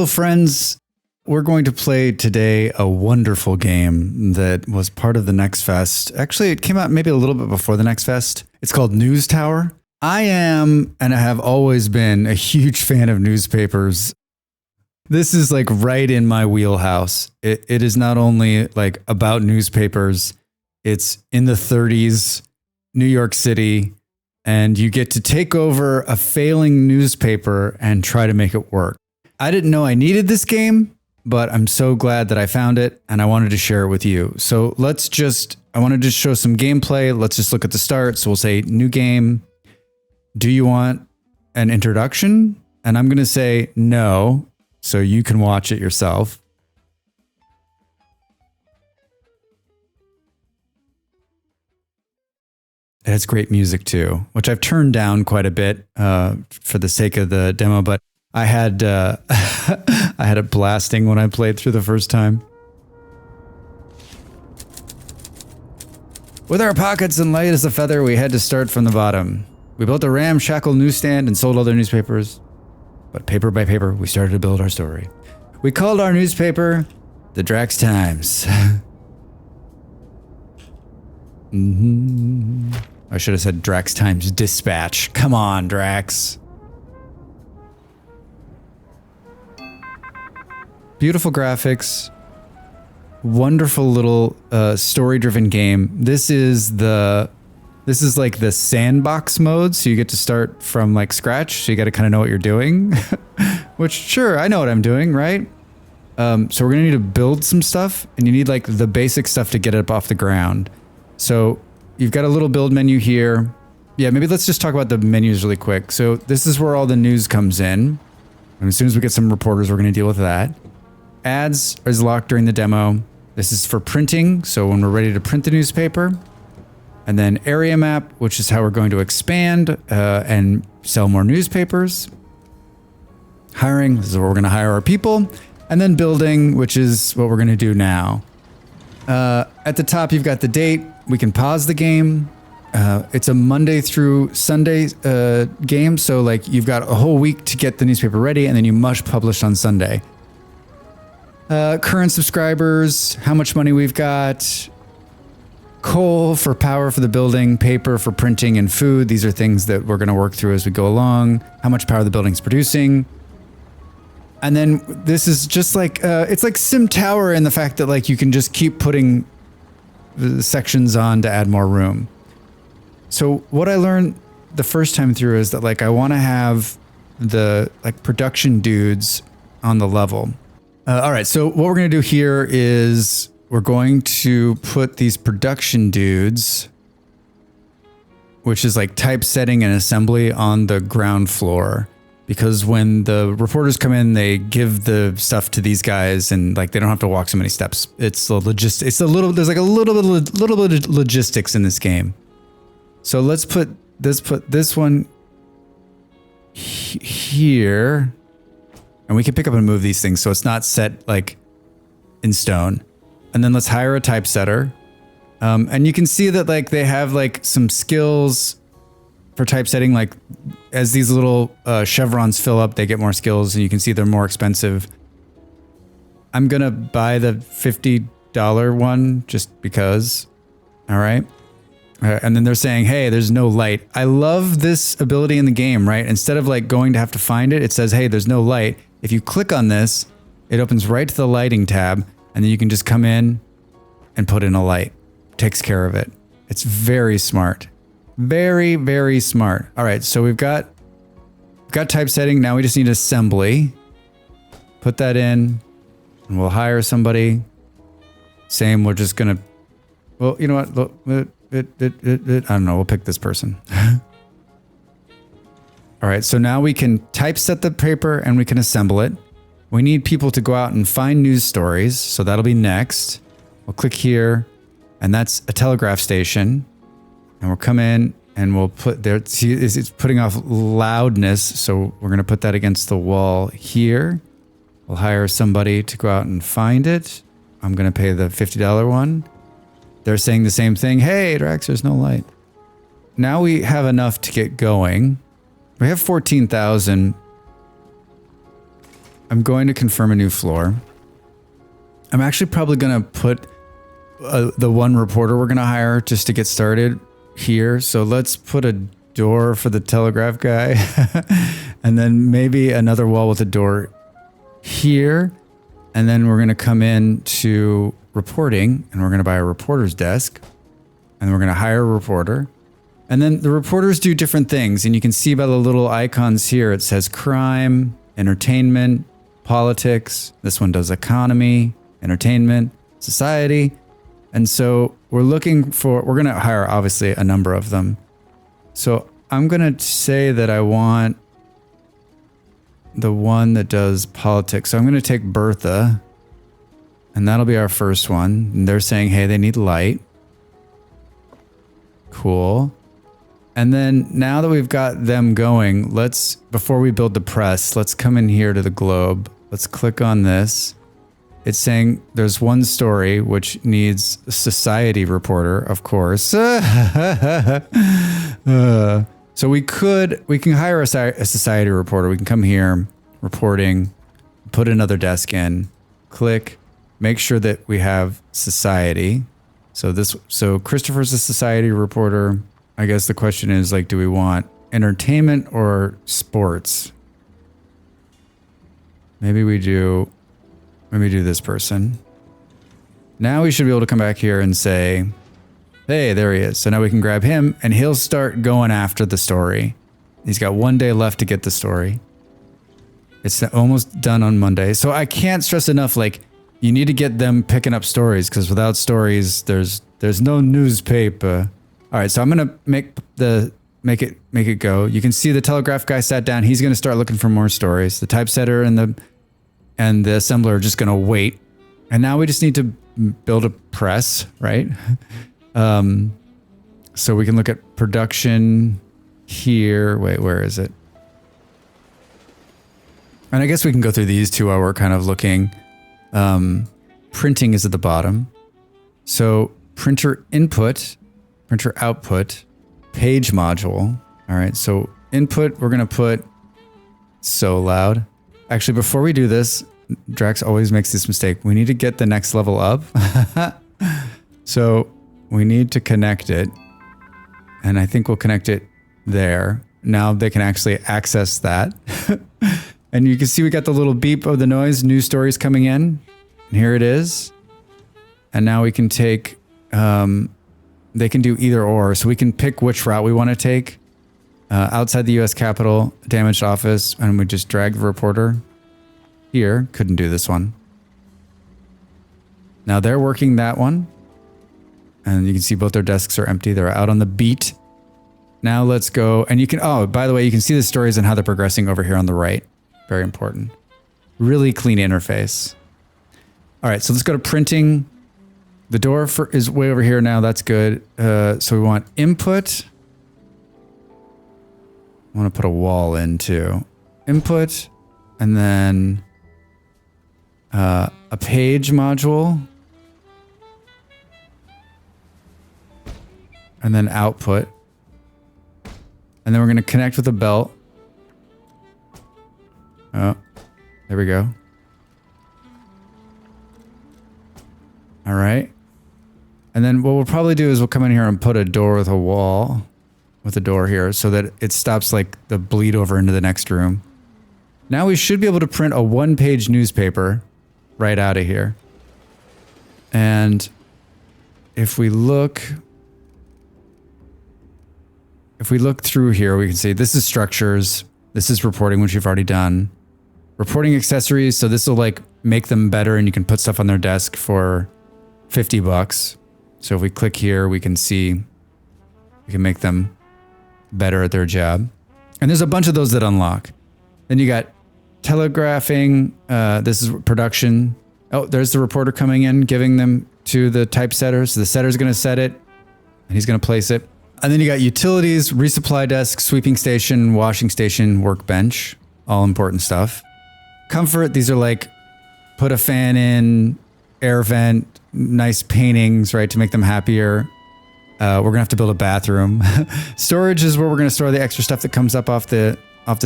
Hello, friends. We're going to play today a wonderful game that was part of the Next Fest. Actually, it came out maybe a little bit before the Next Fest. It's called News Tower. I am, and I have always been, a huge fan of newspapers. This is like right in my wheelhouse. It is not only like about newspapers, it's in the 30s, New York City, and you get to take over a failing newspaper and try to make it work. I didn't know I needed this game, but I'm so glad that I found it and I wanted to share it with you. So I wanted to show some gameplay. Let's just look at the start. So we'll say new game. Do you want an introduction? And I'm going to say no, so you can watch it yourself. It has great music too, which I've turned down quite a bit for the sake of the demo, but I had I had it blasting when I played through the first time. With our pockets and light as a feather, we had to start from the bottom. We built a ramshackle newsstand and sold other newspapers. But paper by paper, we started to build our story. We called our newspaper the Drax Times. I should have said Drax Times Dispatch. Come on, Drax. Beautiful graphics, wonderful little story-driven game. This is like the sandbox mode, so you get to start from like scratch. So you got to kind of know what you're doing, which sure I know what I'm doing, right? So we're gonna need to build some stuff, and you need like the basic stuff to get it up off the ground. So you've got a little build menu here. Yeah, maybe let's just talk about the menus really quick. So this is where all the news comes in, and as soon as we get some reporters, we're gonna deal with that. Ads is locked during the demo. This is for printing, so when we're ready to print the newspaper. And then area map, which is how we're going to expand and sell more newspapers. Hiring, this is where we're going to hire our people. And then building, which is what we're going to do now. At the top, you've got the date. We can pause the game. It's a Monday through Sunday game, so like you've got a whole week to get the newspaper ready, and then you must publish on Sunday. Current subscribers, how much money we've got, coal for power for the building, paper for printing, and food. These are things that we're going to work through as we go along. How much power the building's producing. And then this is just like, it's like Sim Tower in the fact that like you can just keep putting the sections on to add more room. So what I learned the first time through is that like I want to have the like production dudes on the level. All right, so what we're going to do here is we're going to put these production dudes, which is like typesetting and assembly, on the ground floor. Because when the reporters come in, they give the stuff to these guys, and like they don't have to walk so many steps. It's a there's like a little bit of logistics in this game. So let's put this one here. And we can pick up and move these things so it's not set like in stone. And then let's hire a typesetter. And you can see that like they have like some skills for typesetting. Like as these little chevrons fill up, they get more skills, and you can see they're more expensive. I'm going to buy the $50 one just because. All right. And then they're saying, hey, there's no light. I love this ability in the game, right? Instead of like going to have to find it, it says, hey, there's no light. If you click on this, it opens right to the lighting tab, and then you can just come in and put in a light. Takes care of it. It's very smart. Very, very smart. All right, so we've got typesetting. Now we just need assembly. Put that in, and we'll hire somebody. Same, we're just gonna, well, you know what? I don't know, we'll pick this person. All right, so now we can typeset the paper and we can assemble it. We need people to go out and find news stories, so that'll be next. We'll click here, and that's a telegraph station. And we'll come in and we'll put there, see, it's putting off loudness, so we're gonna put that against the wall here. We'll hire somebody to go out and find it. I'm gonna pay the $50 one. They're saying the same thing. Hey, Drax, there's no light. Now we have enough to get going. We have 14,000. I'm going to confirm a new floor. I'm actually probably going to put the one reporter we're going to hire just to get started here. So let's put a door for the telegraph guy and then maybe another wall with a door here. And then we're going to come in to reporting and we're going to buy a reporter's desk and we're going to hire a reporter. And then the reporters do different things. And you can see by the little icons here, it says crime, entertainment, politics. This one does economy, entertainment, society. And so we're going to hire obviously a number of them. So I'm going to say that I want the one that does politics. So I'm going to take Bertha and that'll be our first one. And they're saying, hey, they need light. Cool. And then now that we've got them going, before we build the press, let's come in here to the globe. Let's click on this. It's saying there's one story which needs a society reporter, of course. So we can hire a society reporter. We can come here, reporting, put another desk in, click, make sure that we have society. So Christopher's a society reporter. I guess the question is do we want entertainment or sports? Maybe we do this person. Now we should be able to come back here and say, hey, there he is. So now we can grab him and he'll start going after the story. He's got 1 day left to get the story. It's almost done on Monday. So I can't stress enough, you need to get them picking up stories because without stories, there's no newspaper. All right, so I'm gonna make it go. You can see the telegraph guy sat down. He's gonna start looking for more stories. The typesetter and the assembler are just gonna wait. And now we just need to build a press, right? So we can look at production here. Wait, where is it? And I guess we can go through these two while we're kind of looking. Printing is at the bottom. So printer input, printer output, page module. All right, so input, we're going to put so loud. Actually, before we do this, Drax always makes this mistake. We need to get the next level up. So we need to connect it. And I think we'll connect it there. Now they can actually access that. And you can see we got the little beep of the noise, new stories coming in. And here it is. And now we can take, they can do either or. So we can pick which route we want to take. Outside the U.S. Capitol, damaged office, and we just drag the reporter here. Couldn't do this one. Now they're working that one. And you can see both their desks are empty. They're out on the beat. Now let's go. And you can, oh, by the way, you can see the stories and how they're progressing over here on the right. Very important. Really clean interface. All right, so let's go to printing. The door is way over here now. That's good. So we want input. I want to put a wall in too. Input, and then a page module. And then output. And then we're going to connect with a belt. Oh, there we go. All right. And then what we'll probably do is we'll come in here and put a door with a wall, with a door here, so that it stops the bleed over into the next room. Now we should be able to print a one-page newspaper right out of here. And if we look through here, we can see this is structures. This is reporting, which you've already done. Reporting accessories. So this will make them better and you can put stuff on their desk for $50. So if we click here, we can see, we can make them better at their job. And there's a bunch of those that unlock. Then you got telegraphing. This is production. Oh, there's the reporter coming in, giving them to the typesetter. So the setter's going to set it and he's going to place it. And then you got utilities, resupply desk, sweeping station, washing station, workbench, all important stuff. Comfort, these are put a fan in, air vent, nice paintings, right, to make them happier. We're gonna have to build a bathroom. Storage is where we're gonna store the extra stuff that comes up off the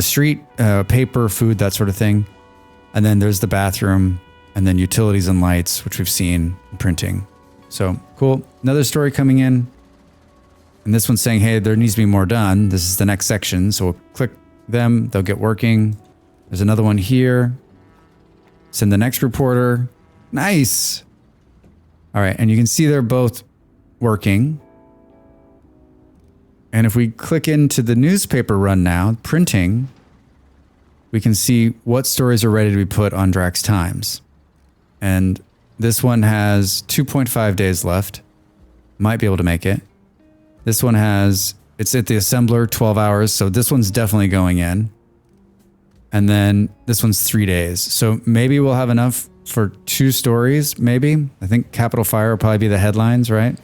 street, paper, food, that sort of thing. And then there's the bathroom, and then utilities and lights, which we've seen in printing. So cool. Another story coming in. And this one's saying, hey, there needs to be more done. This is the next section. So we'll click them. They'll get working. There's another one here. Send the next reporter. Nice. All right. And you can see they're both working. And if we click into the newspaper run now, printing, we can see what stories are ready to be put on Drax Times. And this one has 2.5 days left. Might be able to make it. This one has, it's at the assembler, 12 hours. So this one's definitely going in. And then this one's 3 days. So maybe we'll have enough for 2 stories, maybe. I think Capital Fire will probably be the headlines, right?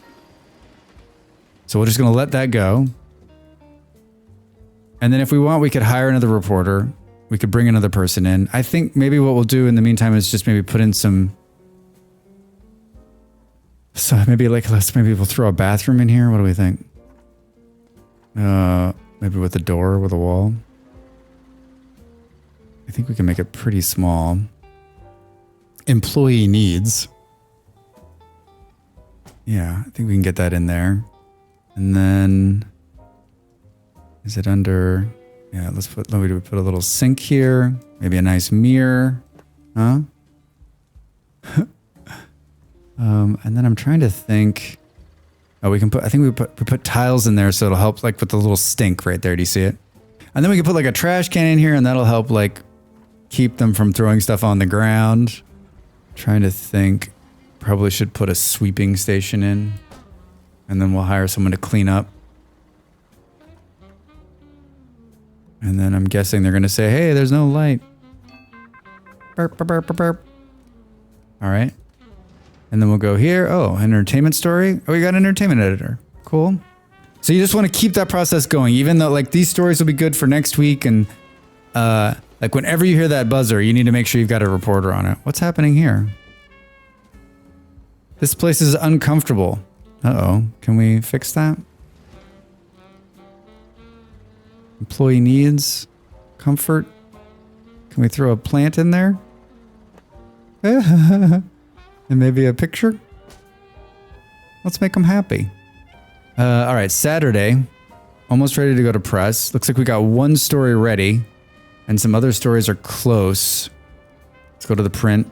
So we're just going to let that go. And then if we want, we could hire another reporter. We could bring another person in. I think maybe what we'll do in the meantime is just maybe put in some... So maybe like, maybe we'll throw a bathroom in here. What do we think? Maybe with a door, with a wall. I think we can make it pretty small. Employee needs. Yeah, I think we can get that in there. And then... Is it under... Yeah, let me put a little sink here. Maybe a nice mirror. Huh? And then I'm trying to think... Oh, we can put... I think we put tiles in there so it'll help like with the little stink right there. Do you see it? And then we can put like a trash can in here and that'll help like keep them from throwing stuff on the ground. Trying to think... Probably should put a sweeping station in. And then we'll hire someone to clean up. And then I'm guessing they're going to say, hey, there's no light. Burp, burp, burp, burp, burp. All right. And then we'll go here. Oh, entertainment story. Oh, we got an entertainment editor. Cool. So you just want to keep that process going, even though like these stories will be good for next week. And like whenever you hear that buzzer, you need to make sure you've got a reporter on it. What's happening here? This place is uncomfortable. Uh-oh. Can we fix that? Employee needs comfort. Can we throw a plant in there? And maybe a picture? Let's make them happy. All right, Saturday. Almost ready to go to press. Looks like we got one story ready. And some other stories are close. Let's go to the print.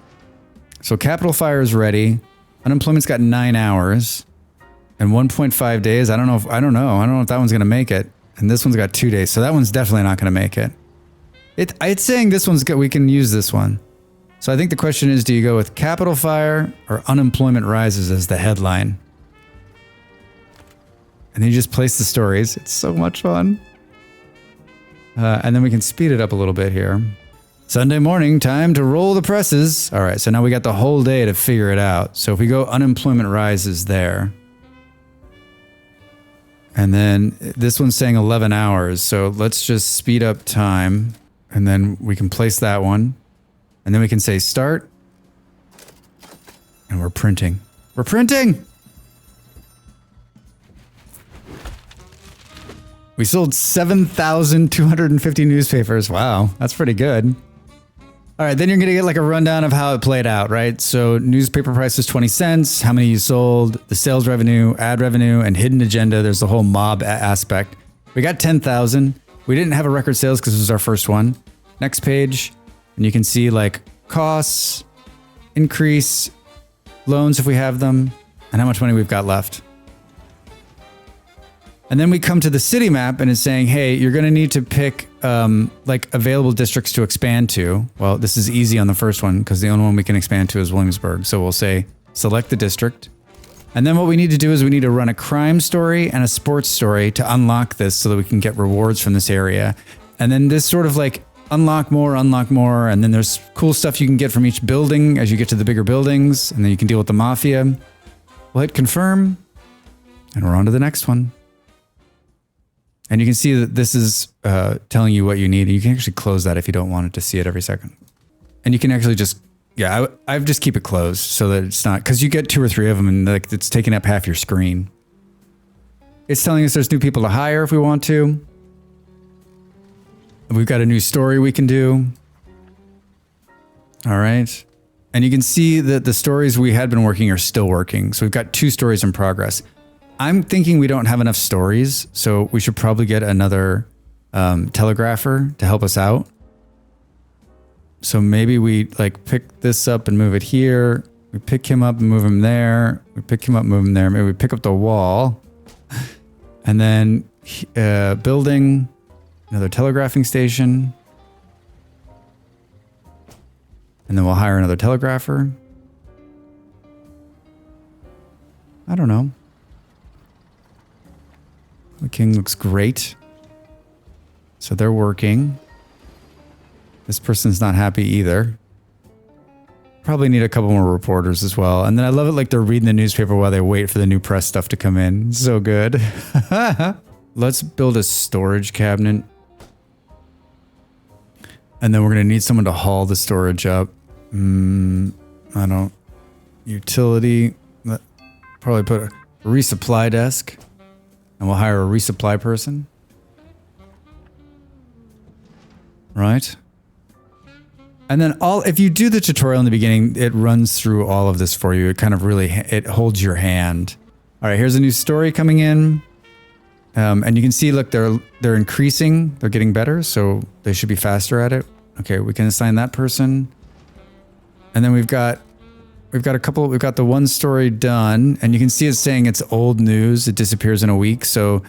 So Capital Fire is ready. Unemployment's got 9 hours. And 1.5 days. I don't know if that one's going to make it. And this one's got 2 days, so that one's definitely not going to make it. It's saying this one's good. We can use this one. So I think the question is, do you go with Capital Fire or Unemployment Rises as the headline? And then you just place the stories. It's so much fun. And then we can speed it up a little bit here. Sunday morning, time to roll the presses. All right, so now we got the whole day to figure it out. So if we go Unemployment Rises there. And then this one's saying 11 hours. So let's just speed up time. And then we can place that one. And then we can say start. And we're printing. We're printing! We sold 7,250 newspapers. Wow, that's pretty good. All right, then you're going to get like a rundown of how it played out, right? So newspaper price was 20 cents, how many you sold, the sales revenue, ad revenue, and hidden agenda. There's the whole mob aspect. We got 10,000. We didn't have a record sales because this was our first one. Next page, and you can see like costs, increase, loans if we have them, and how much money we've got left. And then we come to the city map and it's saying, hey, you're going to need to pick like available districts to expand to. Well, this is easy on the first one because the only one we can expand to is Williamsburg. So we'll say select the district. And then what we need to do is we need to run a crime story and a sports story to unlock this so that we can get rewards from this area. And then this sort of like unlock more. And then there's cool stuff you can get from each building as you get to the bigger buildings. And then you can deal with the mafia. We'll hit confirm and we're on to the next one. And you can see that this is telling you what you need. And you can actually close that if you don't want it to see it every second. And you can actually just, yeah, I've just keep it closed so that it's not, because you get 2 or 3 of them and like it's taking up half your screen. It's telling us there's new people to hire if we want to. We've got a new story we can do. All right. And you can see that the stories we had been working are still working. So we've got 2 stories in progress. I'm thinking we don't have enough stories, so we should probably get another telegrapher to help us out. So maybe we like pick this up and move it here. We pick him up and move him there. We pick him up and move him there. Maybe we pick up the wall. And then building another telegraphing station. And then we'll hire another telegrapher. I don't know. The king looks great. So they're working. This person's not happy either. Probably need a couple more reporters as well. And then I love it like they're reading the newspaper while they wait for the new press stuff to come in. So good. Let's build a storage cabinet. And then we're going to need someone to haul the storage up. I don't. Utility. Probably put a resupply desk. And we'll hire a resupply person. Right? And then if you do the tutorial in the beginning, it runs through all of this for you. It kind of really, it holds your hand. All right, here's a new story coming in. And you can see, look, they're increasing. They're getting better, so they should be faster at it. Okay, we can assign that person. And then we've got a couple, we've got the 1 story done, and you can see it's saying it's old news. It disappears in a week, so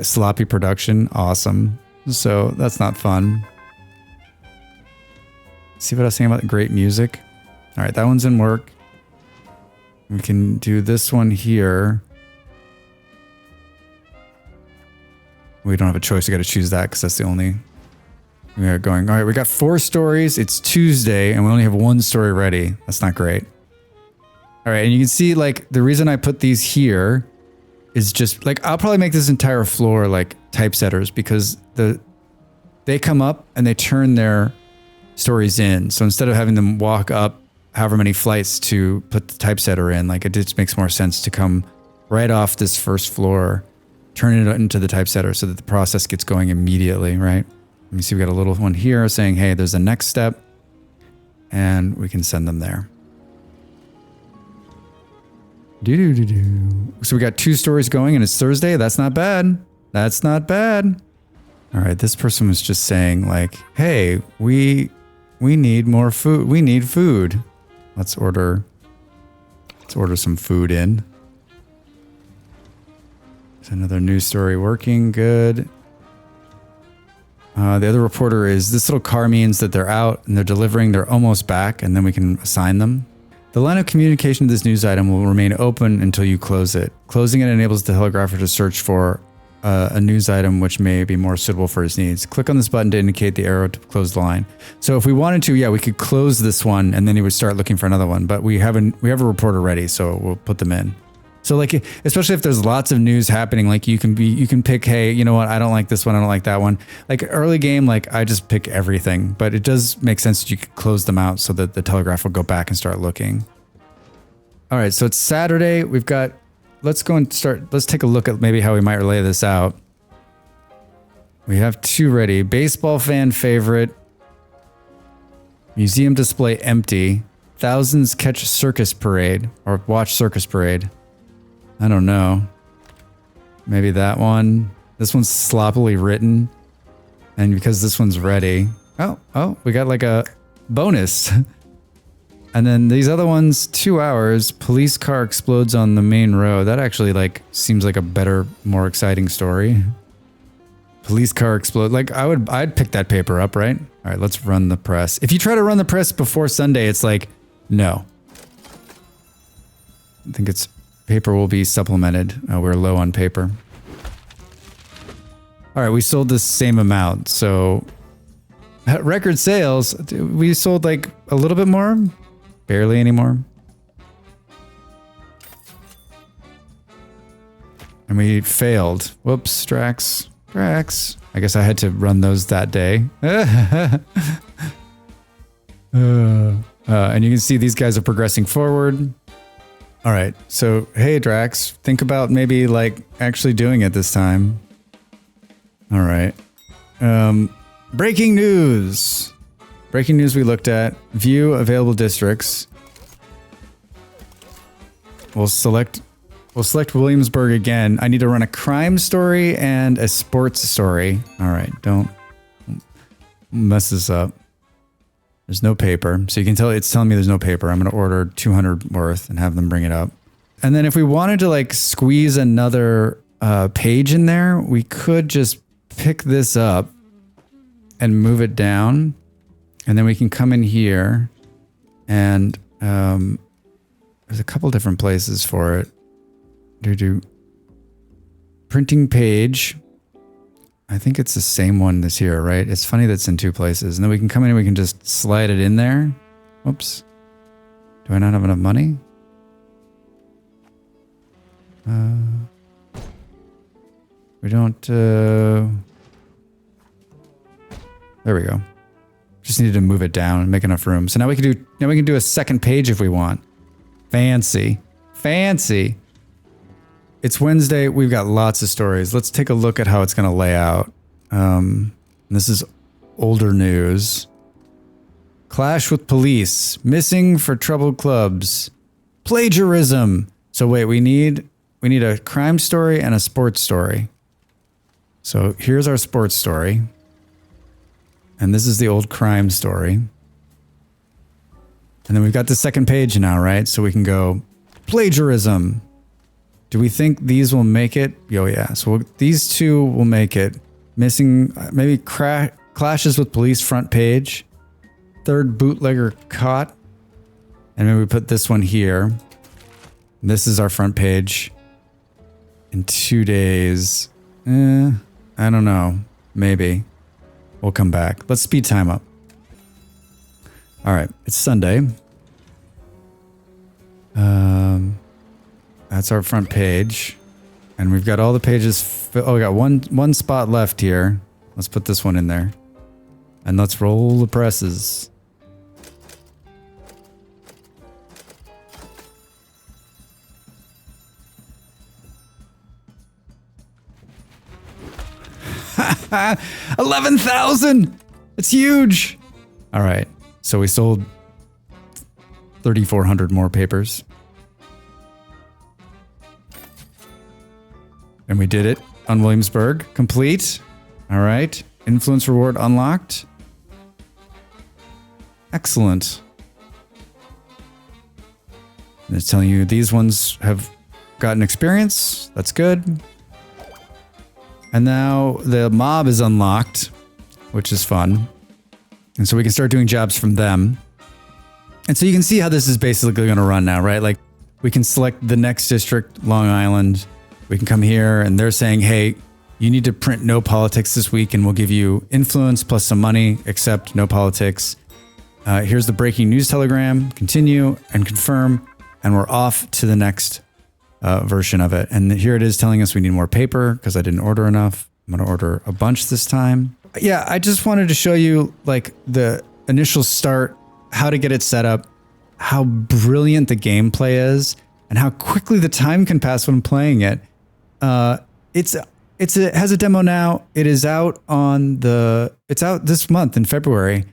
sloppy production, awesome. So that's not fun. See what I was saying about the great music? All right, that one's in work. We can do this one here. We don't have a choice. We got to choose that because that's the only we are going. All right, we got 4 stories. It's Tuesday and we only have 1 story ready. That's not great. All right, and you can see like the reason I put these here is just like I'll probably make this entire floor like typesetters because they come up and they turn their stories in. So instead of having them walk up however many flights to put the typesetter in, like it just makes more sense to come right off this first floor, turn it into the typesetter so that the process gets going immediately, right? Let me see, we got a little one here saying, hey, there's a next step, and we can send them there. So we got 2 stories going and it's Thursday. That's not bad. That's not bad. All right, this person was just saying like, hey, we need more food. We need food. Let's order some food in. There's another news story working. Good. The other reporter is this little car means that they're out and they're delivering. They're almost back, and then we can assign them. The line of communication of this news item will remain open until you close it. Closing it enables the telegrapher to search for a news item which may be more suitable for his needs. Click on this button to indicate the arrow to close the line. So if we wanted to, yeah, we could close this one and then he would start looking for another one. But we have a reporter ready, so we'll put them in. So like, especially if there's lots of news happening, like you can pick, hey, you know what? I don't like this one. I don't like that one. Like early game, like I just pick everything, but it does make sense that you could close them out so that the telegraph will go back and start looking. All right. So it's Saturday. We've got, let's go and start. Let's take a look at maybe how we might lay this out. We have 2 ready. Baseball fan favorite. Museum display empty. Thousands catch circus parade or watch circus parade. I don't know. Maybe that one. This one's sloppily written. And because this one's ready. Oh, we got like a bonus. And then these other ones, 2 hours, police car explodes on the main road. That actually like seems like a better, more exciting story. Police car explode. Like I'd pick that paper up, right? All right, let's run the press. If you try to run the press before Sunday, it's like, no. I think it's paper will be supplemented. We're low on paper. All right, we sold the same amount. So record sales, we sold like a little bit more, barely anymore. And we failed. Whoops, Drax. I guess I had to run those that day. And you can see these guys are progressing forward. All right, so hey Drax, think about maybe like actually doing it this time. All right. Breaking news. Breaking news we looked at. View available districts. We'll select Williamsburg again. I need to run a crime story and a sports story. All right, don't mess this up. There's no paper. So you can tell it's telling me there's no paper. I'm going to order 200 worth and have them bring it up. And then if we wanted to like squeeze another page in there, we could just pick this up and move it down. And then we can come in here and there's a couple different places for it. Do printing page. I think it's the same one this here, right? It's funny that's in two places. And then we can come in and we can just slide it in there. Whoops. Do I not have enough money? We don't, there we go. Just needed to move it down and make enough room. So now we can do a second page if we want. Fancy. Fancy. It's Wednesday. We've got lots of stories. Let's take a look at how it's going to lay out. This is older news. Clash with police. Missing for troubled clubs. Plagiarism. So wait, we need a crime story and a sports story. So here's our sports story. And this is the old crime story. And then we've got the second page now, right? So we can go plagiarism. Do we think these will make it? Oh yeah, so these two will make it. Missing, maybe clashes with police front page. Third bootlegger caught. And maybe we put this one here. This is our front page. In 2 days. I don't know. Maybe. We'll come back. Let's speed time up. All right, it's Sunday. That's our front page. And we've got all the pages. Oh, we got one spot left here. Let's put this one in there. And let's roll the presses. Ha! 11,000! It's huge! All right, so we sold 3,400 more papers. And we did it on Williamsburg. Complete. All right. Influence reward unlocked. Excellent. And it's telling you these ones have gotten experience. That's good. And now the mob is unlocked, which is fun. And so we can start doing jobs from them. And so you can see how this is basically going to run now, right? Like we can select the next district, Long Island. We can come here and they're saying, hey, you need to print no politics this week and we'll give you influence plus some money, except no politics. Here's the breaking news telegram, continue and confirm. And we're off to the next version of it. And here it is telling us we need more paper because I didn't order enough. I'm going to order a bunch this time. Yeah, I just wanted to show you like the initial start, how to get it set up, how brilliant the gameplay is, and how quickly the time can pass when playing it. It has a demo now. It is out it's out this month in February.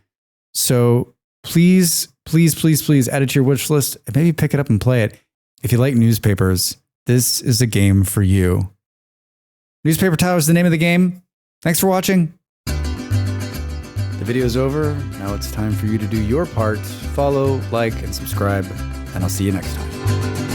So please add it to your wish list and maybe pick it up and play it. If you like newspapers, this is a game for you. Newspaper Tower is the name of the game. Thanks for watching. The video's over. Now it's time for you to do your part. Follow, like, and subscribe, and I'll see you next time.